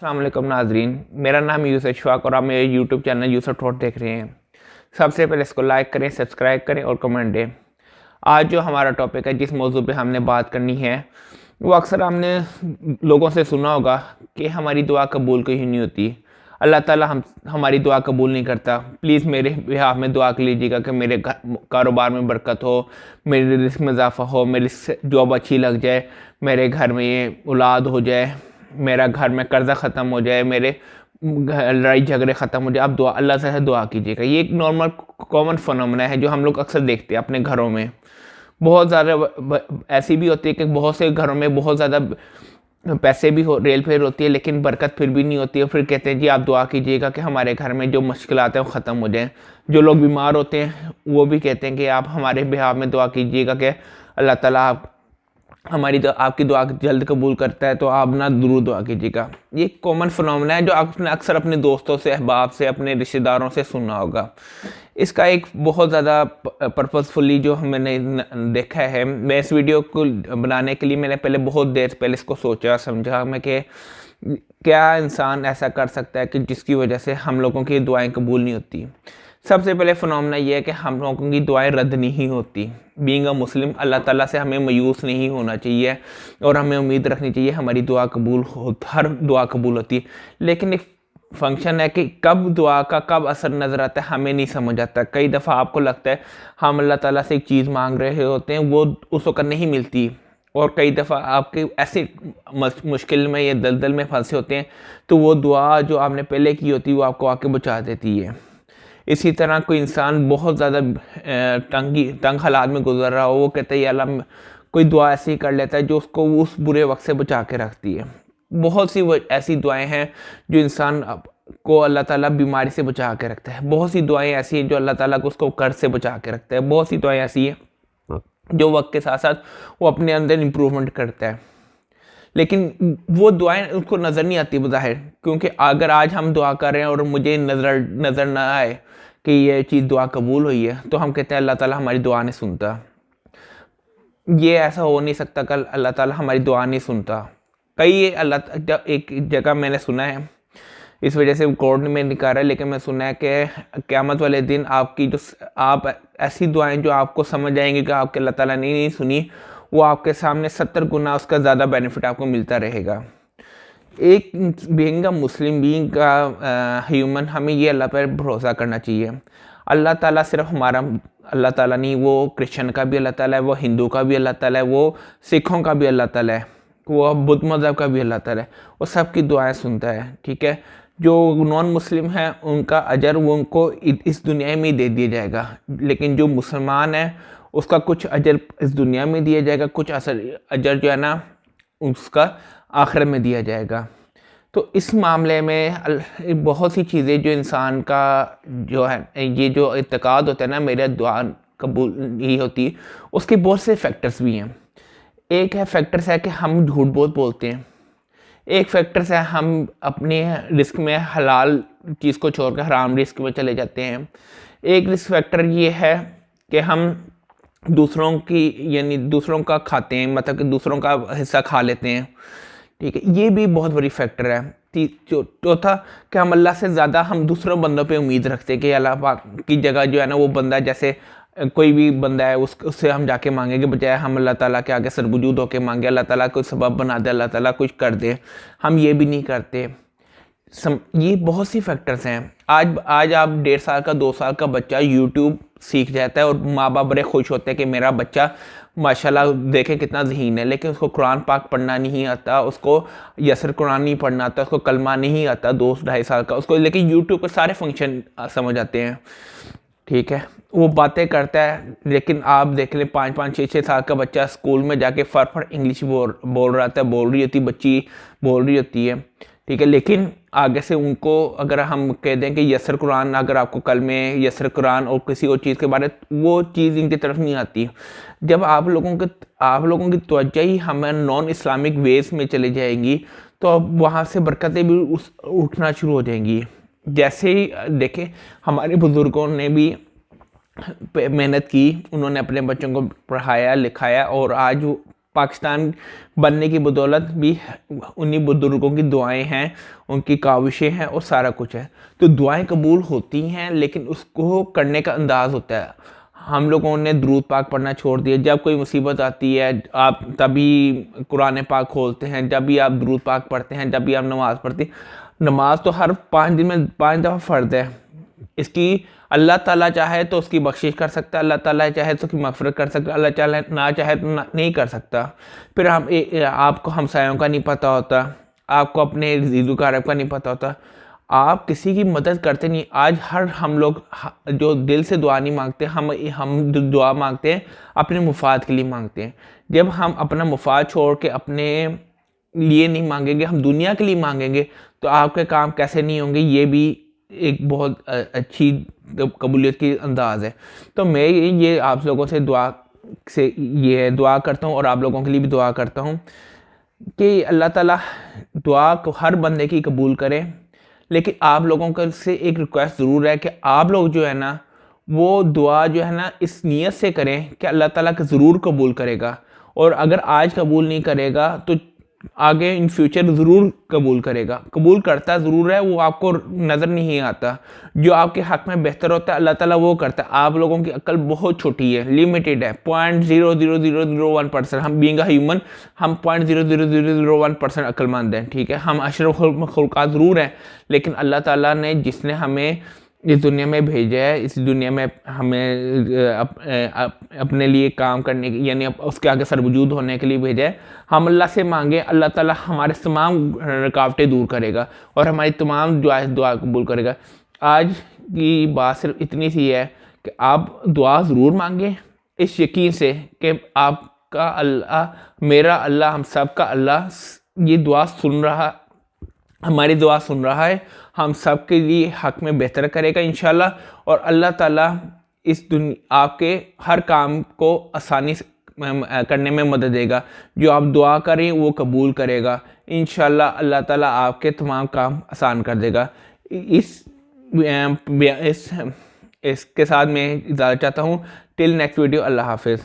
अस्सलाम वालेकुम नाजरीन, मेरा नाम यूसुफ इशफाक और आप मेरे यूट्यूब चैनल यूसुफ थॉट देख रहे हैं। सबसे पहले इसको लाइक करें, सब्सक्राइब करें और कमेंट दें। आज जो हमारा टॉपिक है, जिस मौजू पे हमने बात करनी है, वो अक्सर हमने लोगों से सुना होगा कि हमारी दुआ कबूल क्यों नहीं होती। अल्लाह ताला हमारी दुआ कबूल नहीं करता। प्लीज़ मेरे बिहाफ में दुआ कर लीजिएगा कि मेरे कारोबार में बरकत हो, मेरे रिस्क में इजाफा हो, मेरी जॉब अच्छी लग जाए, मेरे घर में ये औलाद हो जाए, मेरा घर में कर्जा ख़त्म हो जाए, मेरे लड़ाई झगड़े ख़त्म हो जाए। आप दुआ अल्लाह से दुआ कीजिएगा। ये एक नॉर्मल कॉमन फिनोमेना है जो हम लोग अक्सर देखते हैं अपने घरों में। बहुत ज़्यादा ऐसी भी होती है कि बहुत से घरों में बहुत ज़्यादा पैसे भी हो, रेल फेर होती है, लेकिन बरकत फिर भी नहीं होती है। फिर कहते हैं जी आप दुआ कीजिएगा कि हमारे घर में जो मुश्किलात हैं वो ख़त्म हो जाएं। जो लोग बीमार होते हैं वो भी कहते हैं कि आप हमारे बिहाफ में दुआ कीजिएगा कि अल्लाह ताला आपकी दुआ जल्द कबूल करता है, तो आप ना ज़रूर दुआ कीजिएगा। ये कॉमन फिनोमेना है जो आपने अक्सर अपने दोस्तों से, अहबाब से, अपने रिश्तेदारों से सुना होगा। इसका एक बहुत ज़्यादा पर्पसफुली जो मैंने देखा है, मैं इस वीडियो को बनाने के लिए मैंने पहले बहुत देर पहले इसको सोचा समझा मैं कि क्या इंसान ऐसा कर सकता है कि जिसकी वजह से हम लोगों की दुआएं कबूल नहीं होती। सबसे पहले फिनोमेना ये है कि हम लोगों की दुआएं रद्द नहीं होती। बीइंग अ मुस्लिम, अल्लाह ताला से हमें मायूस नहीं होना चाहिए और हमें उम्मीद रखनी चाहिए हमारी दुआ कबूल हो, हर दुआ कबूल होती है। लेकिन एक फंक्शन है कि कब दुआ का कब असर नज़र आता है हमें नहीं समझ आता। कई दफ़ा आपको लगता है हम अल्लाह ताला से एक चीज़ मांग रहे होते हैं, वो उस वक्त नहीं मिलती, और कई दफ़ा आपके ऐसे मुश्किल में या दलदल में फंसे होते हैं तो वो दुआ जो आपने पहले की होती है वो आपको आके बचा देती है। इसी तरह कोई इंसान बहुत ज़्यादा तंग हालात में गुजर रहा हो, वो कहता है अल्लाह, कोई दुआ ऐसी कर लेता है जो उसको उस बुरे वक्त से बचा के रखती है। बहुत सी ऐसी दुआएं हैं जो इंसान को अल्लाह ताला बीमारी से बचा के रखता है। बहुत सी दुआएं ऐसी हैं जो अल्लाह ताला को उसको कर्ज से बचा के रखता है। बहुत सी दुआएं ऐसी हैं जो वक्त के साथ साथ वो अपने अंदर इम्प्रूवमेंट करता है, लेकिन वो दुआएं उसको नज़र नहीं आती बज़ाहिर। क्योंकि अगर आज हम दुआ कर रहे हैं और मुझे नज़र ना आए कि ये चीज़ दुआ कबूल हुई है, तो हम कहते हैं अल्लाह ताला हमारी दुआ नहीं सुनता। ये ऐसा हो नहीं सकता कि अल्लाह ताला हमारी दुआ नहीं सुनता। एक जगह मैंने सुना है, इस वजह से कोर्ट में निकाला है, लेकिन मैं सुना है कि क़यामत वाले दिन आप ऐसी दुआएं जो आपको समझ आएंगी कि आपके अल्लाह ताला ने नहीं सुनी, वो आपके सामने 70 गुना उसका ज़्यादा बेनिफिट आपको मिलता रहेगा। एक बीइंग अ मुस्लिम, बीइंग का ह्यूमन, हमें ये अल्लाह पर भरोसा करना चाहिए। अल्लाह ताला सिर्फ हमारा अल्लाह ताला नहीं, वो क्रिश्चियन का भी अल्लाह ताला है, वो हिंदू का भी अल्लाह ताला है, वो सिखों का भी अल्लाह ताला है, वो बुद्ध मज़हब का भी अल्लाह ताला है। वो सबकी दुआएं सुनता है, ठीक है। जो नॉन मुस्लिम है उनका अजर वो उनको इस दुनिया में ही दे दिया जाएगा, लेकिन जो मुसलमान है उसका कुछ अजर इस दुनिया में दिया जाएगा, कुछ अजर जो है ना उसका आखिरत में दिया जाएगा। तो इस मामले में बहुत सी चीज़ें जो इंसान का जो है, ये जो इत्तेकाद होता है ना मेरा दुआ कबूल नहीं होती, उसके बहुत से फैक्टर्स भी हैं। एक है फैक्टर्स है कि हम झूठ बहुत बोलते हैं। एक फैक्टर्स है हम अपने रिस्क में हलाल चीज़ को छोड़कर हराम रिस्क में चले जाते हैं। एक रिस्क फैक्टर ये है कि हम दूसरों का खाते हैं, मतलब कि दूसरों का हिस्सा खा लेते हैं, ठीक है। ये भी बहुत बड़ी फैक्टर है। चौथा कि हम अल्लाह से ज़्यादा हम दूसरों बंदों पे उम्मीद रखते हैं कि अल्लाह पाक की जगह जो है ना वो बंदा, जैसे कोई भी बंदा है उससे हम जाके मांगे के बजाय हम अल्लाह ताला के आगे सरबुजूद होके मांगे, अल्लाह ताला कोई सबब बना दे, अल्लाह ताला कुछ कर दे। हम ये भी नहीं करते। ये बहुत सी फैक्टर्स हैं। आज आप 1.5 साल का 2 साल का बच्चा यूट्यूब सीख जाता है और माँ बाप बड़े खुश होते हैं कि मेरा बच्चा माशाल्लाह देखें कितना ज़हीन है, लेकिन उसको कुरान पाक पढ़ना नहीं आता, उसको यसर कुरान नहीं पढ़ना आता, उसको कलमा नहीं आता, 2-2.5 साल का उसको, लेकिन यूट्यूब पर सारे फंक्शन समझ आते हैं, ठीक है। वो बातें करता है, लेकिन आप देख लें 5-5, 6-6 साल का बच्चा स्कूल में जाके फर इंग्लिश बोल रहा था, बोल रही होती बच्ची, बोल रही होती है, ठीक है। लेकिन आगे से उनको अगर हम कह दें कि यसर कुरान, अगर आपको कल में यसर कुरान और किसी और चीज़ के बारे, वो चीज़ इनकी तरफ नहीं आती। जब आप लोगों की तवज्जो ही हमें नॉन इस्लामिक वेज में चली जाएंगी, तो अब वहाँ से बरकतें भी उठना शुरू हो जाएंगी। जैसे ही देखें हमारे बुज़ुर्गों ने भी मेहनत की, उन्होंने अपने बच्चों को पढ़ाया लिखाया और आज पाकिस्तान बनने की बदौलत भी उन्हीं बुजुर्गों की दुआएं हैं, उनकी काविशें हैं और सारा कुछ है। तो दुआएं कबूल होती हैं, लेकिन उसको करने का अंदाज़ होता है। हम लोगों ने दुरूद पाक पढ़ना छोड़ दिया। जब कोई मुसीबत आती है आप तभी कुरान पाक खोलते हैं, जब भी आप दुरूद पाक पढ़ते हैं, जब भी आप नमाज़ पढ़ते हैं। नमाज तो हर 5 दिन में 5 दफ़ा फ़र्ज़ है। इसकी अल्लाह ताला चाहे तो उसकी बख्शिश कर सकता है, अल्लाह ताला चाहे तो उसकी मग़फ़िरत कर सकता है, अल्लाह ताला ना चाहे तो नहीं कर सकता। फिर आपको हमसायों का नहीं पता होता, आपको अपने ज़ीज़ो कारब का नहीं पता होता, आप किसी की मदद करते नहीं। आज हम लोग जो दिल से दुआ नहीं मांगते, हम जो दुआ मांगते हैं अपने मुफाद के लिए मांगते हैं। जब हम अपना मुफाद छोड़ के अपने लिए नहीं मांगेंगे, हम दुनिया के लिए मांगेंगे, तो आपके काम कैसे नहीं होंगे, ये भी एक बहुत अच्छी कबूलियत की अंदाज़ है। तो मैं ये आप लोगों से ये दुआ करता हूँ और आप लोगों के लिए भी दुआ करता हूँ कि अल्लाह ताला दुआ को हर बंदे की कबूल करे। लेकिन आप लोगों का से एक रिक्वेस्ट ज़रूर है कि आप लोग जो है ना, वो दुआ जो है ना इस नीयत से करें कि अल्लाह ताला का ज़रूर कबूल करेगा, और अगर आज कबूल नहीं करेगा तो आगे इन फ्यूचर ज़रूर कबूल करेगा। कबूल करता ज़रूर है, वो आपको नज़र नहीं आता। जो आपके हक़ में बेहतर होता है अल्लाह ताला वो करता है। आप लोगों की अक्ल बहुत छोटी है, लिमिटेड है, 0.00001%। हम बीइंग अ ह्यूमन हम 0.00001% अक्लमंद हैं, ठीक है। हम अशरफुल मखलूक़ात ज़रूर हैं, लेकिन अल्लाह ताला ने जिसने हमें इस दुनिया में भेजा है, इस दुनिया में हमें अपने लिए काम करने की, यानी उसके आगे सरवजूद होने के लिए भेजा है। हम अल्लाह से मांगे, अल्लाह ताला हमारे तमाम रुकावटें दूर करेगा और हमारी तमाम दुआ कबूल करेगा। आज की बात सिर्फ इतनी सी है कि आप दुआ ज़रूर मांगें इस यकीन से कि आपका अल्लाह, मेरा अल्लाह, हम सब का अल्लाह ये दुआ सुन रहा, हमारी दुआ सुन रहा है। हम सब के लिए हक़ में बेहतर करेगा इंशाल्लाह, और अल्लाह ताला इस दुनिया आपके हर काम को आसानी से करने में मदद देगा। जो आप दुआ करें वो कबूल करेगा इंशाल्लाह। अल्लाह ताला आपके तमाम काम आसान कर देगा। इसके साथ मैं इजाज़त चाहता हूँ। टिल नेक्स्ट वीडियो, अल्लाह हाफिज़।